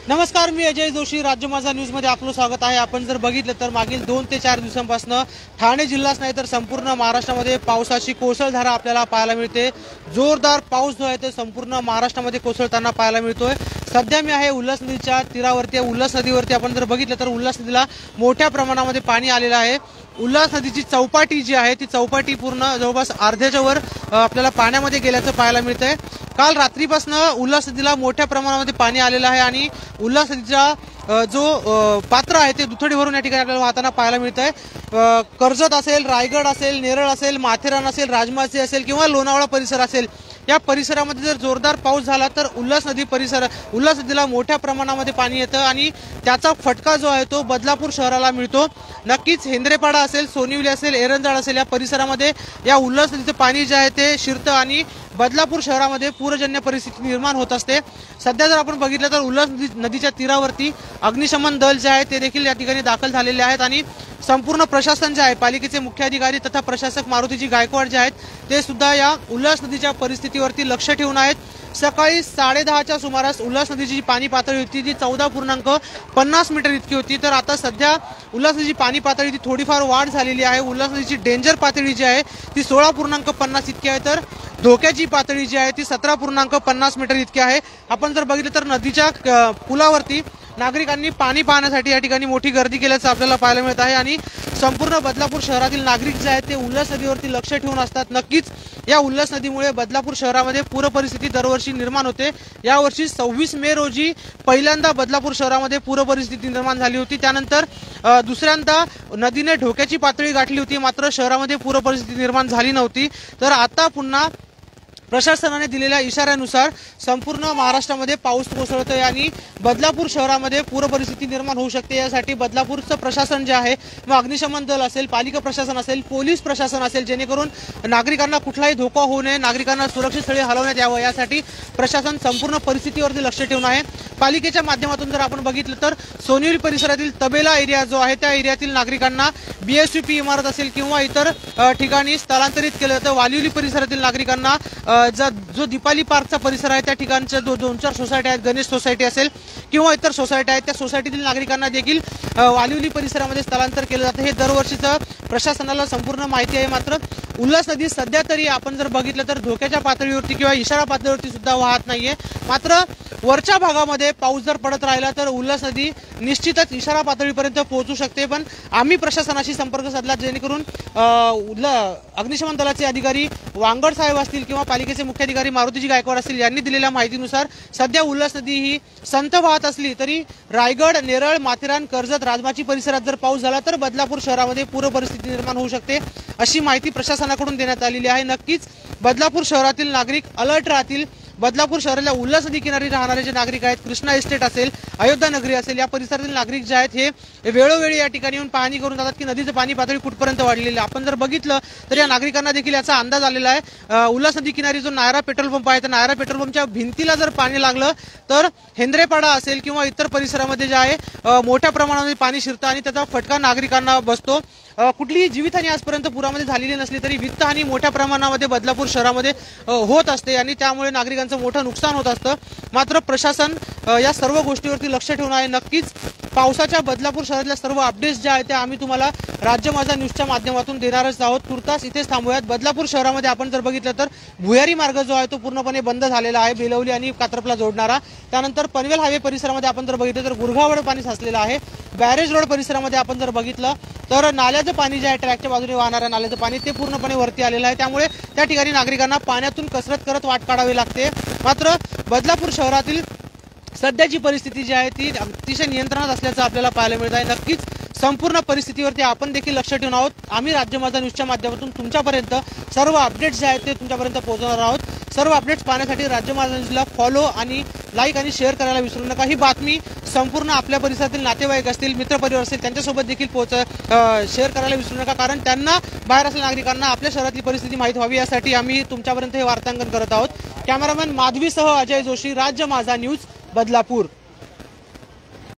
नमस्कार, मी अजय जोशी. राज्य माझा न्यूज मध्ये आपलं स्वागत आहे. आपण जर बघितलं तर मागील 2 ते 4 दिवसांपासून ठाणे जिल्हाच नाही तर संपूर्ण महाराष्ट्रामध्ये पावसाची कोसळधारा आपल्याला पाहायला मिळते. जोरदार पाऊस जो आहे तो संपूर्ण महाराष्ट्रामध्ये कोसळताना पाहायला मिळतोय. सध्या मी आहे उल्हास नदीच्या तीरावरती. उल्हास नदीवरती आपण जर बघितलं तर उल्हास नदीला मोठ्या प्रमाणामध्ये पाणी आलेलं आहे. उल्हास नदीची चौपाटी जी आहे ती चौपाटी पूर्ण जवळपास अर्ध्याच्या वर आपल्याला पाण्यामध्ये गेल्याचं पाहायला मिळतंय. काल रात्रीपासून उल्हास नदीला मोठ्या प्रमाणामध्ये पाणी आलेलं आहे आणि उल्हास नदीचा जो पात्र आहे ते दुथडी भरून या ठिकाणी आपल्याला वाहताना पाहायला मिळत आहे. कर्जत असेल, रायगड असेल, नेरळ असेल, माथेरान असेल, राजमाची असेल किंवा लोणावळा परिसर असेल, या परिसरामध्ये जर जोरदार पाऊस झाला तर उल्हास नदीला मोठ्या प्रमाणामध्ये पाणी येतं आणि त्याचा फटका जो आहे तो बदलापूर शहराला मिळतो. नक्कीच हेंद्रेपाडा असेल, सोनिवली असेल, एरंजाळ असेल या परिसरामध्ये या उल्हास नदीचं पाणी जे आहे ते शिरतं आणि बदलापूर शहरामध्ये पूरजन्य परिस्थिती निर्माण होत असते. सध्या जर आपण बघितलं तर उल्हास नदीच्या तीरावरती अग्निशमन दल जे आहे ते देखील या ठिकाणी दाखल झालेले आहेत आणि संपूर्ण प्रशासन जे आहे, पालिकेचे मुख्य अधिकारी तथा प्रशासक मारुतीजी गायकवाड जे आहेत ते सुद्धा या उल्हास नदीच्या परिस्थितीवरती लक्ष ठेवून आहेत. सकाळी 10:30च्या सुमारास उल्हास नदीची पाणी पातळी होती जी 14.50 मीटर इतकी होती. तर आता सध्या उल्हास नदीची पाणी पातळी ती थोडीफार वाढ झालेली आहे. उल्हास नदीची डेंजर पातळी जी आहे ती 16.50 इतकी आहे तर धोक्याची पातळी जी आहे ती 17.50 मीटर इतकी आहे. आपण जर बघितलं तर नदीच्या पुलावरती नागरिकांनी पाणी पाहण्यासाठी या ठिकाणी मोठी गर्दी केल्याचं आपल्याला पाहायला मिळत आहे आणि संपूर्ण बदलापूर शहरातील नागरिक जे आहेत ते उल्हास नदीवरती लक्ष ठेवून असतात. नक्कीच या उल्हास नदीमुळे बदलापूर शहरामध्ये पूर परिस्थिती दरवर्षी निर्माण होते. यावर्षी 26 मे रोजी पहिल्यांदा बदलापूर शहरामध्ये पूर परिस्थिती निर्माण झाली होती. त्यानंतर दुसऱ्यांदा नदीने धोक्याची पातळी गाठली होती, मात्र शहरामध्ये पूर परिस्थिती निर्माण झाली नव्हती. तर आता पुन्हा प्रशासनाने दिलेल्या इशाऱ्यानुसार संपूर्ण महाराष्ट्रामध्ये पाऊस कोसळतोय आणि बदलापूर शहरामध्ये पूर परिस्थिती निर्माण होऊ शकते. यासाठी बदलापूरचं प्रशासन जे आहे, मग अग्निशमन दल असेल, पालिका प्रशासन असेल, पोलीस प्रशासन असेल, जेणेकरून नागरिकांना कुठलाही धोका होऊ नये, नागरिकांना सुरक्षित स्थळी हलवण्यात यावं यासाठी प्रशासन संपूर्ण परिस्थितीवरती लक्ष ठेवून आहे. पालिकेच्या माध्यमातून जर आपण बघितलं तर सोनिवली परिसरातील तबेला एरिया जो आहे त्या एरियातील नागरिकांना BSVP इमारत असेल किंवा इतर ठिकाणी स्थलांतरित केलं जातं. वालिवली परिसरातील नागरिकांना जो दीपाली पार्कचा परिसर आहे त्या ठिकाणच्या 2-4 सोसायटी आहेत, गणेश सोसायटी असेल किंवा इतर सोसायटी आहेत, त्या सोसायटीतील नागरिकांना देखील वालिवली परिसरामध्ये स्थलांतर केलं जातं. हे दरवर्षीचं प्रशासनाला संपूर्ण माहिती आहे. मात्र उल्हास नदी सध्या तरी आपण जर बघितलं तर धोक्याच्या पातळीवरती किंवा इशारा पातळीवरती सुद्धा वाहत नाहीये. मात्र वरच्या भागामध्ये पाऊस जर पडत राहिला तर उल्हास नदी निश्चितच इशारा पातळीपर्यंत पोहोचू शकते. पण आम्ही प्रशासनाशी संपर्क साधला, जेणेकरून अग्निशमन दलाचे अधिकारी वांगड साहेब असतील किंवा पालिकेचे मुख्य अधिकारी मारुतीजी गायकवाड असतील यांनी दिलेल्या माहितीनुसार सध्या उल्हास नदी ही संत वाहत असली तरी रायगड, नेरळ, माथेरान, कर्जत, राजमाची परिसरात जर पाऊस झाला तर बदलापूर शहरामध्ये पूर परिस्थिती निर्माण होऊ शकते, अशी माहिती प्रशासनाकडून देण्यात आलेली आहे. नक्कीच बदलापूर शहरातील नागरिक अलर्ट राहतील. बदलापूर शहराला उल्हास नदी किनारी राहणारे जे नागरिक आहेत, कृष्णा इस्टेट असेल, अयोध्या नगरी असेल, या परिसरातील नागरिक जे आहेत हे वेळोवेळी या ठिकाणी येऊन पाहणी करून जातात की नदीचं पाणी पातळी कुठपर्यंत वाढलेली आहे. आपण जर बघितलं तर या नागरिकांना देखील याचा अंदाज आलेला आहे. उल्हास नदी किनारी जो नायरा पेट्रोल पंप आहे त्या नायरा पेट्रोल पंपच्या भिंतीला जर पाणी लागलं तर हेंद्रेपाडा असेल किंवा इतर परिसरामध्ये जे आहे मोठ्या प्रमाणामध्ये पाणी शिरतं आणि त्याचा फटका नागरिकांना बसतो. कुठलीही जीवितहानी आजपर्यंत पुरामध्ये झालेली नसली तरी वित्तहानी मोठ्या प्रमाणामध्ये बदलापूर शहरामध्ये होत असते आणि त्यामुळे नागरिकांचं मोठं नुकसान होत असतं. मात्र प्रशासन या सर्व गोष्टीवरती लक्ष ठेवून आहे. नक्कीच पावसाच्या बदलापूर शहरातल्या सर्व अपडेट्स ज्या आहेत त्या आम्ही तुम्हाला राज्य माझा न्यूजच्या माध्यमातून देणारच आहोत. तुर्तास इथेच थांबूयात. बदलापूर शहरामध्ये आपण जर बघितलं तर भुयारी मार्ग जो आहे तो पूर्णपणे बंद झालेला आहे, बेलवली आणि कात्रपला जोडणारा. त्यानंतर पनवेल हायवे परिसरामध्ये आपण जर बघितलं तर गुरघावड पाणी साचलेलं आहे. बॅरेज रोड परिसरामध्ये आपण जर बघितलं तर नाल्याचं पाणी जे आहे, ट्रॅकच्या बाजूने वाहणाऱ्या नाल्याचं पाणी ते पूर्णपणे वरती आलेलं आहे. त्यामुळे त्या ठिकाणी नागरिकांना पाण्यातून कसरत करत वाट काढावी लागते. मात्र बदलापूर शहरातील सध्याची परिस्थिती जी आहे ती अतिशय नियंत्रणात असल्याचं आपल्याला पाहायला मिळत आहे. नक्कीच संपूर्ण परिस्थितीवरती आपण देखील लक्ष ठेवून आहोत. आम्ही राज्य माझा न्यूजच्या माध्यमातून तुमच्यापर्यंत सर्व अपडेट्स जे आहेत ते तुमच्यापर्यंत पोहोचवणार आहोत. सर्व अपडेट्स पाहण्यासाठी राज्य माझा न्यूजला फॉलो आणि लाईक आणि शेअर करायला विसरू नका. ही बातमी संपूर्ण आपल्या परिसरातील नातेवाईक असतील, मित्रपरिवार असतील त्यांच्यासोबत देखील शेअर करायला विसरू नका, कारण त्यांना बाहेर असलेल्या नागरिकांना आपल्या शहरातली परिस्थिती माहीत व्हावी यासाठी आम्ही तुमच्यापर्यंत हे वार्तांकन करत आहोत. कॅमेरामॅन माधवीसह अजय जोशी, राज्य माझा न्यूज, बदलापूर.